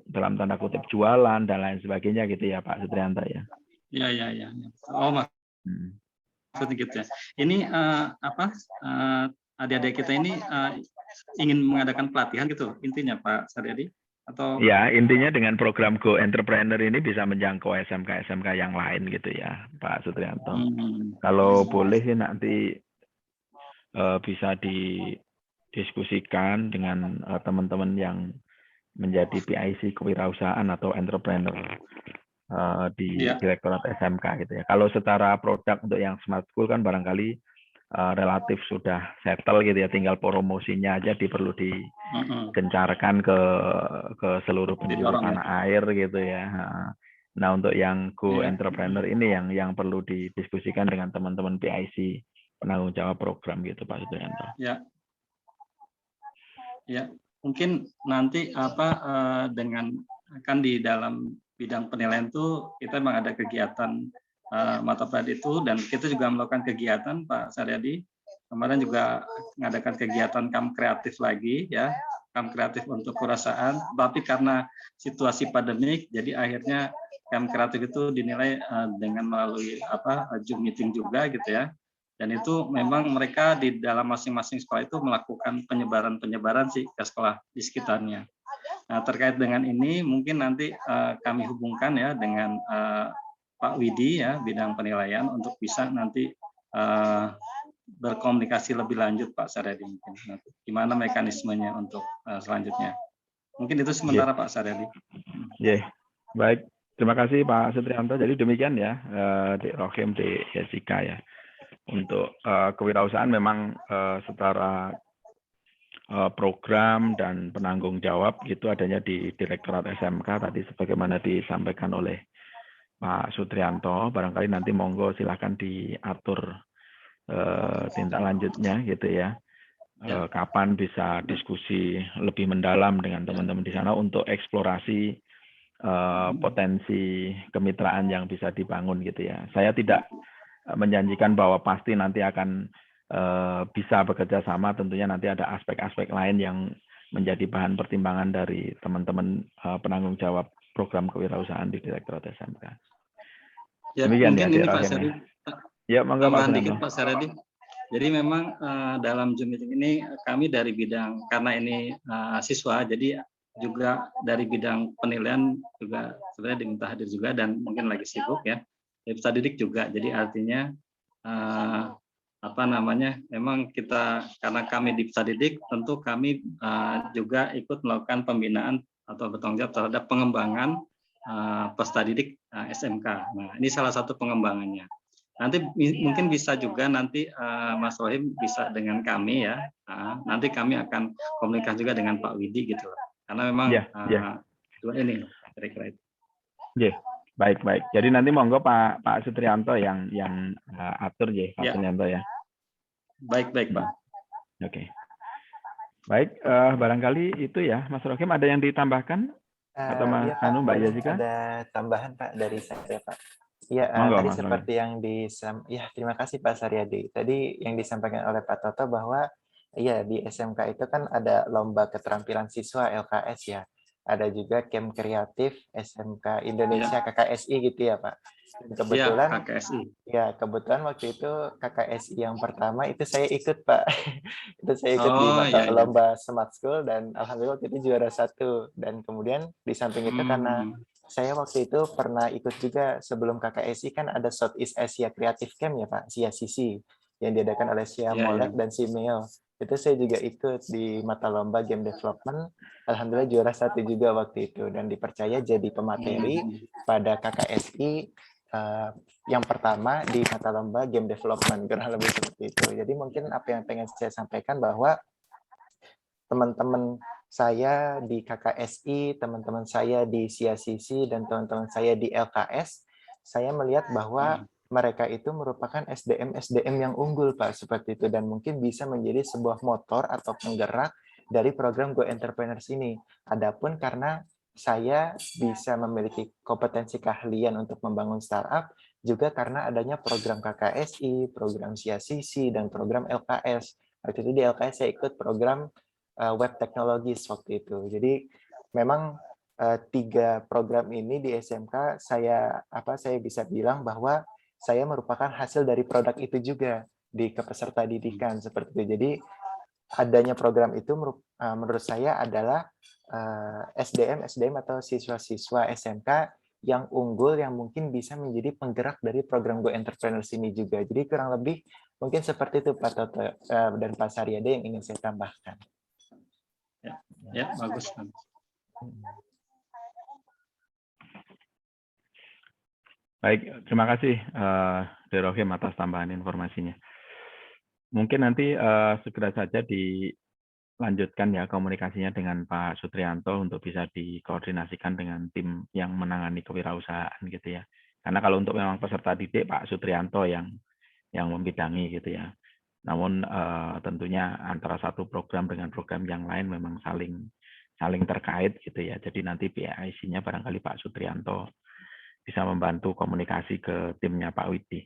dalam tanda kutip jualan dan lain sebagainya gitu ya Pak Sutrianto ya. Iya. Oh maksudnya gitu ya. Ini adik-adik kita ini ingin mengadakan pelatihan gitu intinya Pak Saryadi atau? Ya, intinya dengan program Go Entrepreneur ini bisa menjangkau SMK-SMK yang lain gitu ya Pak Sutrianto. Kalau boleh sih nanti bisa didiskusikan dengan teman-teman yang menjadi PIC kewirausahaan atau entrepreneur di Direktorat SMK gitu ya. Kalau secara produk untuk yang Smart School kan barangkali relatif sudah settle gitu ya, tinggal promosinya aja perlu digencarkan ke seluruh penjuru tanah air gitu ya. Nah, untuk yang Go Entrepreneur ini yang perlu didiskusikan dengan teman-teman PIC penanggung jawab program gitu Pak Sutrianto. Ya. Mungkin nanti dengan kan di dalam bidang penilaian itu kita memang ada kegiatan mata pelajaran itu, dan kita juga melakukan kegiatan Pak Saryadi kemarin juga mengadakan kegiatan kam kreatif lagi ya, kam kreatif untuk kewirausahaan, tapi karena situasi pandemik jadi akhirnya kam kreatif itu dinilai dengan melalui Zoom meeting juga gitu ya. Dan itu memang mereka di dalam masing-masing sekolah itu melakukan penyebaran sih ke sekolah di sekitarnya. Nah, terkait dengan ini mungkin nanti kami hubungkan ya dengan Pak Widi ya bidang penilaian untuk bisa nanti berkomunikasi lebih lanjut Pak Saryadi mungkin nanti gimana mekanismenya untuk selanjutnya. Mungkin itu sementara Pak Saryadi. Baik. Terima kasih Pak Sutrianto. Jadi demikian ya Dik Rohim, Dik Jessica ya. Untuk kewirausahaan memang secara program dan penanggung jawab itu adanya di Direktorat SMK tadi sebagaimana disampaikan oleh Pak Sutrianto. Barangkali nanti monggo silahkan diatur tindak lanjutnya gitu ya. Kapan bisa diskusi lebih mendalam dengan teman-teman di sana untuk eksplorasi potensi kemitraan yang bisa dibangun gitu ya. Saya tidak menjanjikan bahwa pasti nanti akan bisa bekerja sama, tentunya nanti ada aspek-aspek lain yang menjadi bahan pertimbangan dari teman-teman penanggung jawab program kewirausahaan di Direktorat SMK. Ya, demikian mungkin ya, ini Pak Saryadi. Ya, monggo Pak dikit Pak Saryadi. Jadi memang dalam Zoom meeting ini kami dari bidang, karena ini siswa, jadi juga dari bidang penilaian juga sebenarnya diminta hadir juga dan mungkin lagi sibuk ya. Peserta didik juga, jadi artinya memang kita karena kami di peserta didik tentu kami juga ikut melakukan pembinaan atau bertanggung jawab terhadap pengembangan peserta didik SMK. Nah ini salah satu pengembangannya. Nanti mungkin bisa juga nanti Mas Rohim bisa dengan kami ya. Nanti kami akan komunikasi juga dengan Pak Widi gitu, karena memang dua ini kira-kira itu. Baik. Jadi nanti monggo Pak Sutrianto yang atur ya, Pak Sutrianto ya. Baik Pak. Oke. Baik, barangkali itu ya, Mas Rohim ada yang ditambahkan atau Mbak Jessica? Ada tambahan Pak dari saya Pak. Ya, tadi seperti yang terima kasih Pak Saryadi. Tadi yang disampaikan oleh Pak Toto bahwa ya di SMK itu kan ada lomba keterampilan siswa LKS ya. ada juga camp kreatif SMK Indonesia KKSI gitu ya Pak. Dan kebetulan KKSI. Ya, kebetulan waktu itu KKSI yang pertama itu saya ikut Pak. Itu saya ikut di mata lomba Smart School dan alhamdulillah waktu itu juara 1. Dan kemudian di samping itu karena saya waktu itu pernah ikut juga sebelum KKSI kan ada Southeast Asia Creative Camp ya Pak, SIACC yang diadakan oleh Sia Molek dan Simeo. Itu saya juga ikut di mata lomba Game Development. Alhamdulillah juara 1 juga waktu itu dan dipercaya jadi pemateri pada KKSI yang pertama di mata lomba Game Development, kurang lebih seperti itu. Jadi mungkin apa yang pengen saya sampaikan bahwa teman-teman saya di KKSI, teman-teman saya di SIACC, dan teman-teman saya di LKS, saya melihat bahwa mereka itu merupakan SDM yang unggul, Pak, seperti itu, dan mungkin bisa menjadi sebuah motor atau penggerak dari program Go Entrepreneurs ini. Adapun karena saya bisa memiliki kompetensi keahlian untuk membangun startup, juga karena adanya program KKSI, program SIACC, dan program LKS. Waktu itu di LKS saya ikut program web technologies waktu itu. Jadi memang 3 program ini di SMK saya bisa bilang bahwa saya merupakan hasil dari produk itu juga di kepeserta didikan seperti itu. Jadi adanya program itu menurut saya adalah SDM atau siswa-siswa SMK yang unggul yang mungkin bisa menjadi penggerak dari program Go Entrepreneurs ini juga. Jadi kurang lebih mungkin seperti itu Pak Toto dan Pak Saryade yang ingin saya tambahkan. Ya, bagus. Baik, terima kasih Derohim atas tambahan informasinya. Mungkin nanti segera saja dilanjutkan ya komunikasinya dengan Pak Sutrianto untuk bisa dikoordinasikan dengan tim yang menangani kewirausahaan gitu ya. Karena kalau untuk memang peserta didik Pak Sutrianto yang membidangi gitu ya. Namun tentunya antara satu program dengan program yang lain memang saling terkait gitu ya. Jadi nanti PIC-nya barangkali Pak Sutrianto bisa membantu komunikasi ke timnya Pak Widi.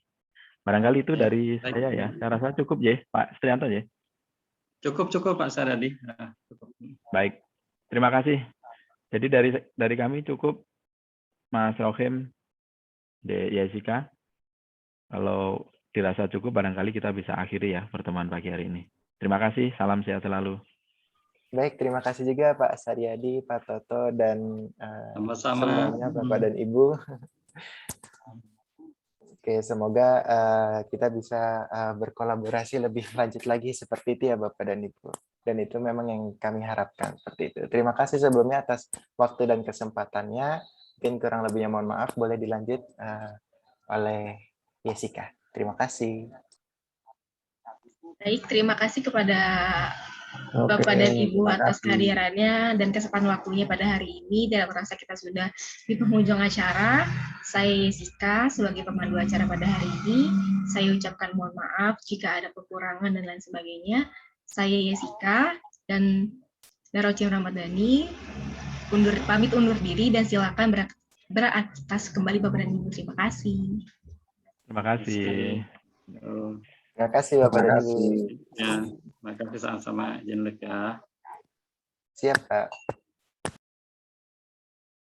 Barangkali itu dari saya ya. Saya rasa cukup ya, Pak Sutrianto ya. Cukup Pak Saryadi. Baik, terima kasih. Jadi dari kami cukup, Mas Rohim, Jessica. Kalau dirasa cukup, barangkali kita bisa akhiri ya pertemuan pagi hari ini. Terima kasih, salam sehat selalu. Baik, terima kasih juga Pak Saryadi, Pak Toto, dan semuanya Bapak dan Ibu. Oke, semoga kita bisa berkolaborasi lebih lanjut lagi seperti itu ya Bapak dan Ibu. Dan itu memang yang kami harapkan seperti itu. Terima kasih sebelumnya atas waktu dan kesempatannya. Mungkin kurang lebihnya mohon maaf, boleh dilanjut oleh Jessica. Terima kasih. Baik, terima kasih kepada Bapak dan Ibu atas kehadirannya dan kesempatan waktunya pada hari ini. Dalam rasa kita sudah di penghujung acara, saya Jessica sebagai pemandu acara pada hari ini. Saya ucapkan mohon maaf jika ada kekurangan dan lain sebagainya. Saya Jessica dan Darocim Ramadhani pamit undur diri dan silakan beraktivitas kembali Bapak dan Ibu. Terima kasih. Terima kasih. Terima kasih Bapak dan Ibu. Ya, terima kasih sama-sama. Jenlek ya. Siap Pak.